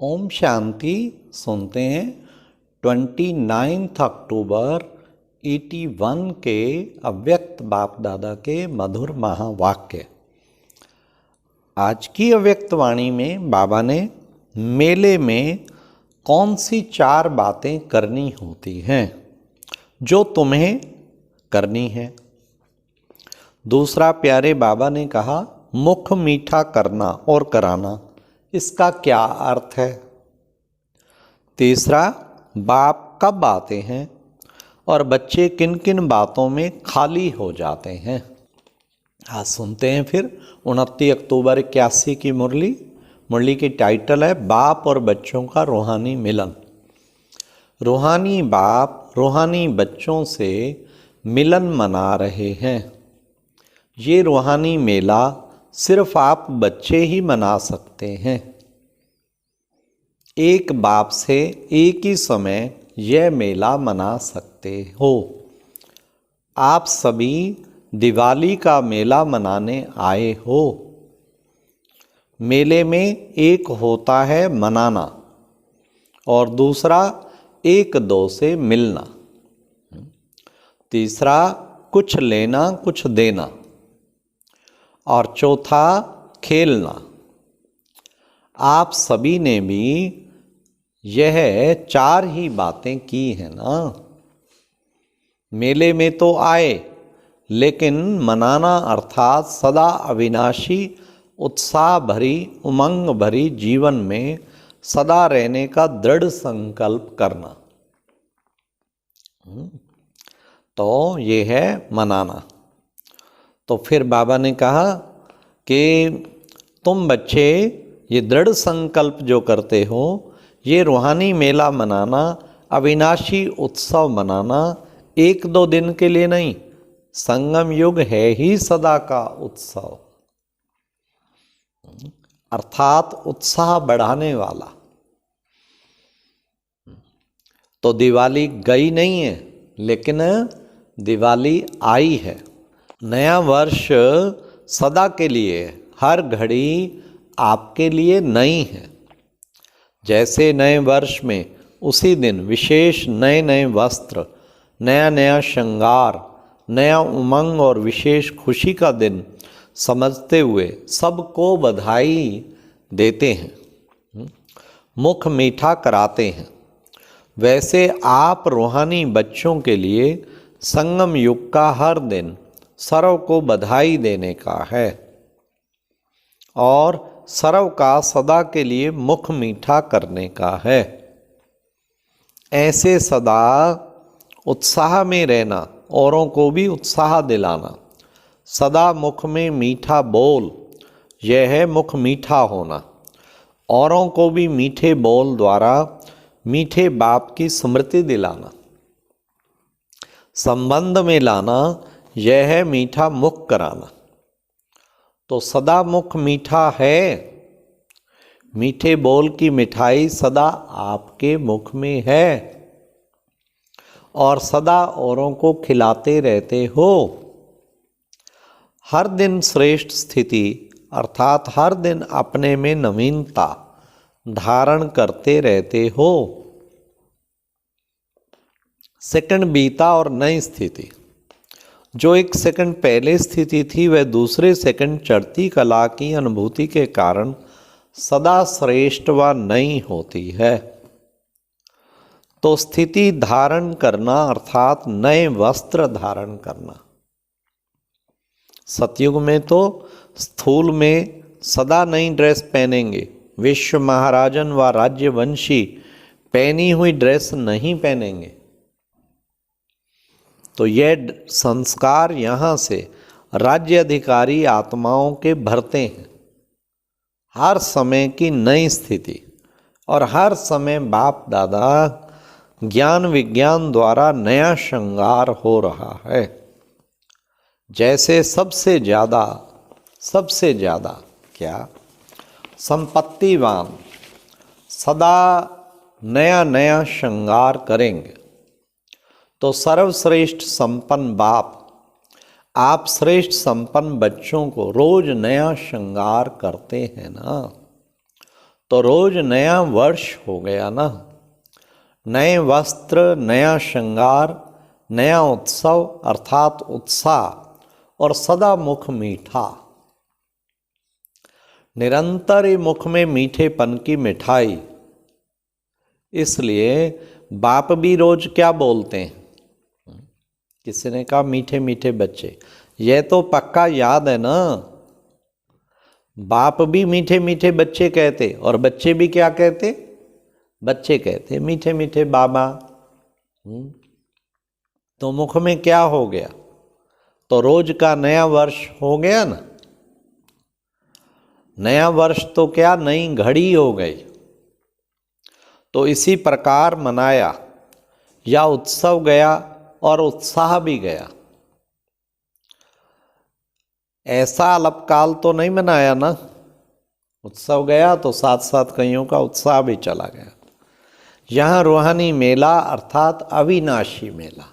ओम शांति। सुनते हैं 29 अक्टूबर 81 के अव्यक्त बाप दादा के मधुर महावाक्य। आज की अव्यक्त वाणी में बाबा ने मेले में कौन सी 4 बातें करनी होती हैं जो तुम्हें करनी है। दूसरा, प्यारे बाबा ने कहा मुख मीठा करना और कराना, इसका क्या अर्थ है। तीसरा, बाप कब आते हैं और बच्चे किन किन बातों में खाली हो जाते हैं। आज सुनते हैं फिर 29 अक्टूबर 81 की मुरली की टाइटल है बाप और बच्चों का रूहानी मिलन। रूहानी बाप रूहानी बच्चों से मिलन मना रहे हैं। ये रूहानी मेला सिर्फ आप बच्चे ही मना सकते हैं। एक बाप से एक ही समय यह मेला मना सकते हो। आप सभी दिवाली का मेला मनाने आए हो। मेले में एक होता है मनाना और दूसरा एक दो से मिलना, तीसरा कुछ लेना कुछ देना और चौथा खेलना। आप सभी ने भी यह 4 ही बातें की हैं ना। मेले में तो आए, लेकिन मनाना अर्थात सदा अविनाशी उत्साह भरी उमंग भरी जीवन में सदा रहने का दृढ़ संकल्प करना, तो ये है मनाना। तो फिर बाबा ने कहा कि तुम बच्चे ये दृढ़ संकल्प जो करते हो, ये रूहानी मेला मनाना, अविनाशी उत्सव मनाना 1-2 दिन के लिए नहीं, संगम युग है ही सदा का उत्सव, अर्थात उत्साह बढ़ाने वाला। तो दिवाली गई नहीं है, लेकिन दिवाली आई है। नया वर्ष सदा के लिए, हर घड़ी आपके लिए नई है। जैसे नए वर्ष में उसी दिन विशेष नए नए वस्त्र, नया नया श्रृंगार, नया उमंग और विशेष खुशी का दिन समझते हुए सबको बधाई देते हैं, मुख मीठा कराते हैं, वैसे आप रूहानी बच्चों के लिए संगम युग का हर दिन सर्व को बधाई देने का है और सर्व का सदा के लिए मुख मीठा करने का है। ऐसे सदा उत्साह में रहना, औरों को भी उत्साह दिलाना, सदा मुख में मीठा बोल, यह है मुख मीठा होना। औरों को भी मीठे बोल द्वारा मीठे बाप की स्मृति दिलाना, संबंध में लाना, यह है मीठा मुख कराना। तो सदा मुख मीठा है, मीठे बोल की मिठाई सदा आपके मुख में है और सदा औरों को खिलाते रहते हो। हर दिन श्रेष्ठ स्थिति अर्थात हर दिन अपने में नवीनता धारण करते रहते हो। सेकंड बीता और नई स्थिति, जो 1 सेकंड पहले स्थिति थी वह दूसरे सेकंड चढ़ती कला की अनुभूति के कारण सदा श्रेष्ठ व नई होती है। तो स्थिति धारण करना अर्थात नए वस्त्र धारण करना। सतयुग में तो स्थूल में सदा नई ड्रेस पहनेंगे, विश्व महाराजन व राज्यवंशी पहनी हुई ड्रेस नहीं पहनेंगे। तो यह संस्कार यहाँ से राज्य अधिकारी आत्माओं के भरते हैं। हर समय की नई स्थिति और हर समय बाप दादा ज्ञान विज्ञान द्वारा नया श्रृंगार हो रहा है। जैसे सबसे ज़्यादा क्या संपत्तिवान सदा नया नया श्रृंगार करेंगे, तो सर्वश्रेष्ठ संपन्न बाप आप श्रेष्ठ संपन्न बच्चों को रोज नया श्रृंगार करते हैं ना। तो रोज नया वर्ष हो गया ना, नए वस्त्र, नया श्रृंगार, नया उत्सव अर्थात उत्साह और सदा मुख मीठा। निरंतर ही मुख में मीठेपन की मिठाई। इसलिए बाप भी रोज क्या बोलते हैं, किसी ने कहा मीठे मीठे बच्चे, यह तो पक्का याद है ना। बाप भी मीठे मीठे बच्चे कहते और बच्चे भी क्या कहते, बच्चे कहते मीठे मीठे बाबा। तो मुख में क्या हो गया, तो रोज का नया वर्ष हो गया ना। नया वर्ष तो क्या, नई घड़ी हो गई। तो इसी प्रकार मनाया, या उत्सव गया और उत्साह भी गया। ऐसा अल्पकाल तो नहीं मनाया ना, उत्सव गया तो साथ साथ कईयों का उत्साह भी चला गया। यहाँ रूहानी मेला अर्थात अविनाशी मेला।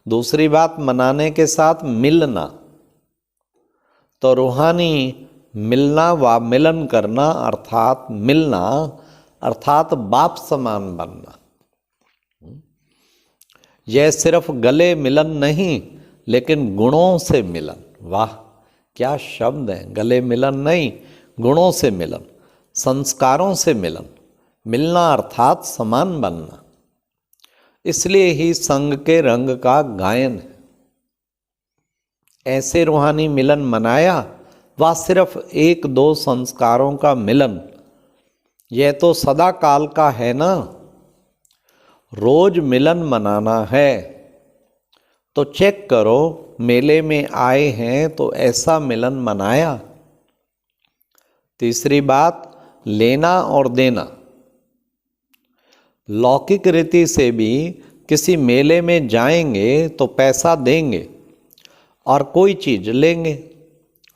दूसरी बात, मनाने के साथ मिलना, तो रूहानी मिलना व मिलन करना अर्थात मिलना अर्थात बाप समान बनना। यह सिर्फ गले मिलन नहीं, लेकिन गुणों से मिलन। वाह क्या शब्द है, गले मिलन नहीं, गुणों से मिलन, संस्कारों से मिलन। मिलना अर्थात समान बनना। इसलिए ही संग के रंग का गायन है। ऐसे रूहानी मिलन मनाया, वह सिर्फ एक दो संस्कारों का मिलन, यह तो सदा काल का है ना। रोज मिलन मनाना है तो चेक करो, मेले में आए हैं तो ऐसा मिलन मनाया। तीसरी बात, लेना और देना। लौकिक रीति से भी किसी मेले में जाएंगे तो पैसा देंगे और कोई चीज लेंगे,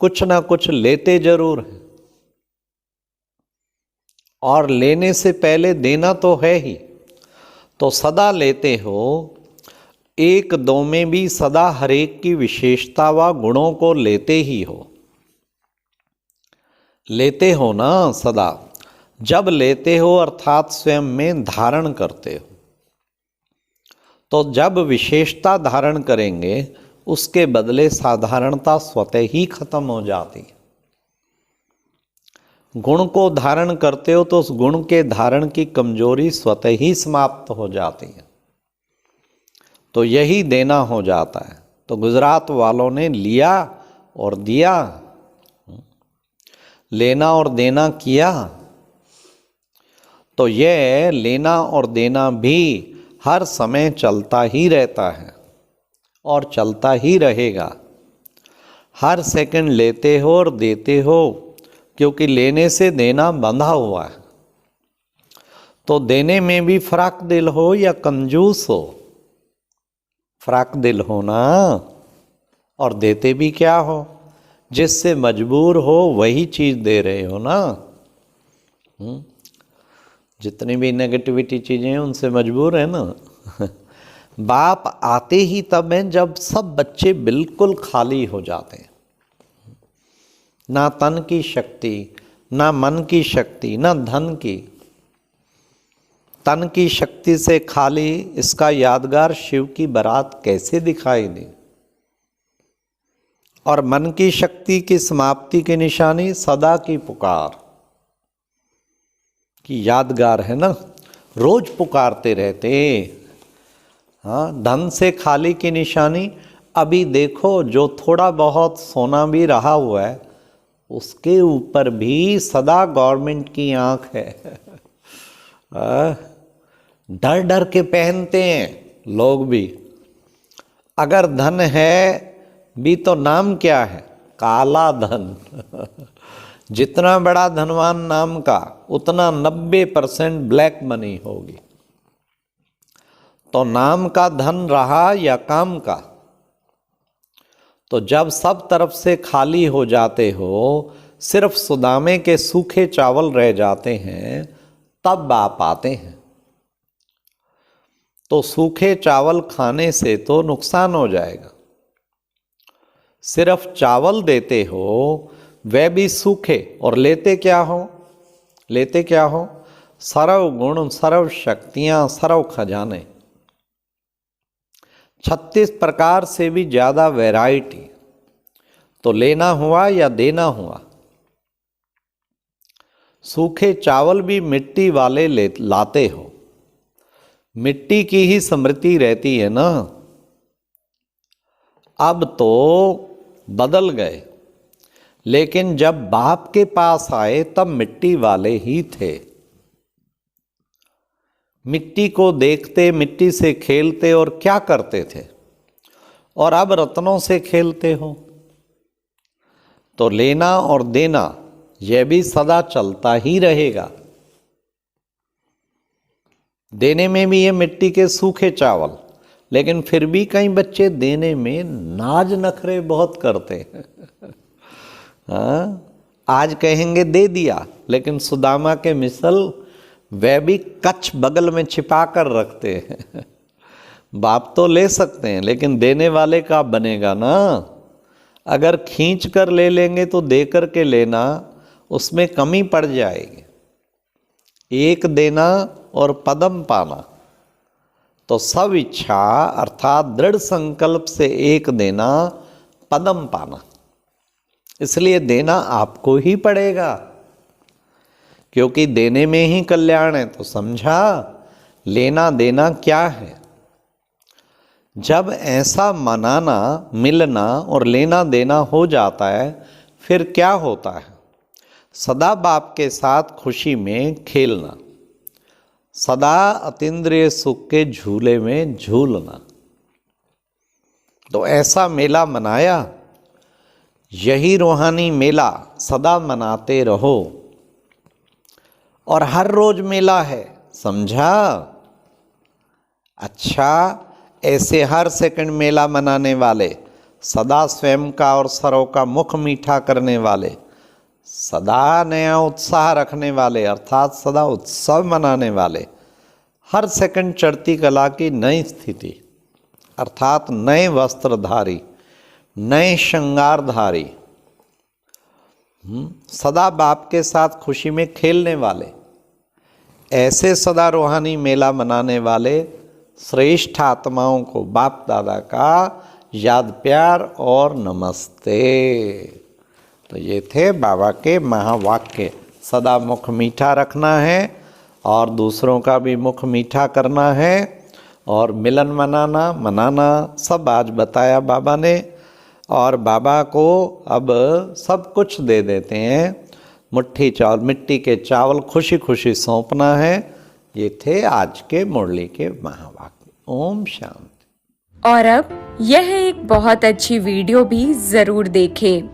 कुछ ना कुछ लेते जरूर हैं। और लेने से पहले देना तो है ही। तो सदा लेते हो, एक दो में भी सदा हरेक की विशेषता व गुणों को लेते ही हो। लेते हो ना सदा। जब लेते हो अर्थात स्वयं में धारण करते हो। तो जब विशेषता धारण करेंगे, उसके बदले साधारणता स्वतः ही खत्म हो जाती है। गुण को धारण करते हो तो उस गुण के धारण की कमजोरी स्वतः ही समाप्त हो जाती है। तो यही देना हो जाता है। तो गुजरात वालों ने लिया और दिया, लेना और देना किया। तो यह लेना और देना भी हर समय चलता ही रहता है और चलता ही रहेगा। हर सेकंड लेते हो और देते हो, क्योंकि लेने से देना बंधा हुआ है। तो देने में भी फराक दिल हो या कंजूस हो, फराक दिल हो ना। और देते भी क्या हो, जिससे मजबूर हो वही चीज दे रहे हो ना। जितनी भी नेगेटिविटी चीजें हैं उनसे मजबूर है ना। बाप आते ही तब हैं जब सब बच्चे बिल्कुल खाली हो जाते हैं। ना तन की शक्ति, ना मन की शक्ति, ना धन की। तन की शक्ति से खाली, इसका यादगार शिव की बारात कैसे दिखाई दी। और मन की शक्ति की समाप्ति की निशानी सदा की पुकार की यादगार है ना। रोज पुकारते रहते। हाँ, धन से खाली की निशानी अभी देखो, जो थोड़ा बहुत सोना भी रहा हुआ है उसके ऊपर भी सदा गवर्नमेंट की आंख है। डर डर के पहनते हैं लोग भी। अगर धन है भी तो नाम क्या है, काला धन। जितना बड़ा धनवान नाम का, उतना 90% ब्लैक मनी होगी। तो नाम का धन रहा या काम का। तो जब सब तरफ से खाली हो जाते हो, सिर्फ सुदामे के सूखे चावल रह जाते हैं, तब बाप आते हैं। तो सूखे चावल खाने से तो नुकसान हो जाएगा। सिर्फ चावल देते हो, वह भी सूखे, और लेते क्या हो, लेते क्या हो? सर्व गुण, सर्व शक्तियां, सर्व खजाने, 36 प्रकार से भी ज़्यादा वैरायटी। तो लेना हुआ या देना हुआ। सूखे चावल भी मिट्टी वाले लाते हो, मिट्टी की ही स्मृति रहती है ना। अब तो बदल गए, लेकिन जब बाप के पास आए तब मिट्टी वाले ही थे। मिट्टी को देखते, मिट्टी से खेलते और क्या करते थे, और अब रत्नों से खेलते हो। तो लेना और देना यह भी सदा चलता ही रहेगा। देने में भी ये मिट्टी के सूखे चावल, लेकिन फिर भी कई बच्चे देने में नाज नखरे बहुत करते हैं। हाँ, आज कहेंगे दे दिया, लेकिन सुदामा के मिसल वह भी कच्छ बगल में छिपा कर रखते हैं। बाप तो ले सकते हैं, लेकिन देने वाले का बनेगा ना। अगर खींच कर ले लेंगे तो दे कर के लेना, उसमें कमी पड़ जाएगी। एक देना और पदम पाना, तो सब इच्छा अर्थात दृढ़ संकल्प से एक देना, पदम पाना। इसलिए देना आपको ही पड़ेगा, क्योंकि देने में ही कल्याण है। तो समझा लेना देना क्या है। जब ऐसा मनाना, मिलना और लेना देना हो जाता है, फिर क्या होता है? सदा बाप के साथ खुशी में खेलना, सदा अतीन्द्रिय सुख के झूले में झूलना। तो ऐसा मेला मनाया, यही रूहानी मेला सदा मनाते रहो। और हर रोज मेला है, समझा? अच्छा, ऐसे हर सेकंड मेला मनाने वाले, सदा स्वयं का और सर्व का मुख मीठा करने वाले, सदा नया उत्साह रखने वाले, अर्थात सदा उत्सव मनाने वाले, हर सेकंड चढ़ती कला की नई स्थिति, अर्थात नए वस्त्रधारी, नए श्रृंगारधारी, सदा बाप के साथ खुशी में खेलने वाले, ऐसे सदा रूहानी मेला मनाने वाले श्रेष्ठ आत्माओं को बाप दादा का याद प्यार और नमस्ते। तो ये थे बाबा के महावाक्य। सदा मुख मीठा रखना है और दूसरों का भी मुख मीठा करना है, और मिलन मनाना सब आज बताया बाबा ने। और बाबा को अब सब कुछ दे देते हैं। मुट्ठी चावल, मिट्टी के चावल खुशी खुशी सौंपना है। ये थे आज के मुरली के महावाक्य। ओम शांति। और अब यह एक बहुत अच्छी वीडियो भी जरूर देखें।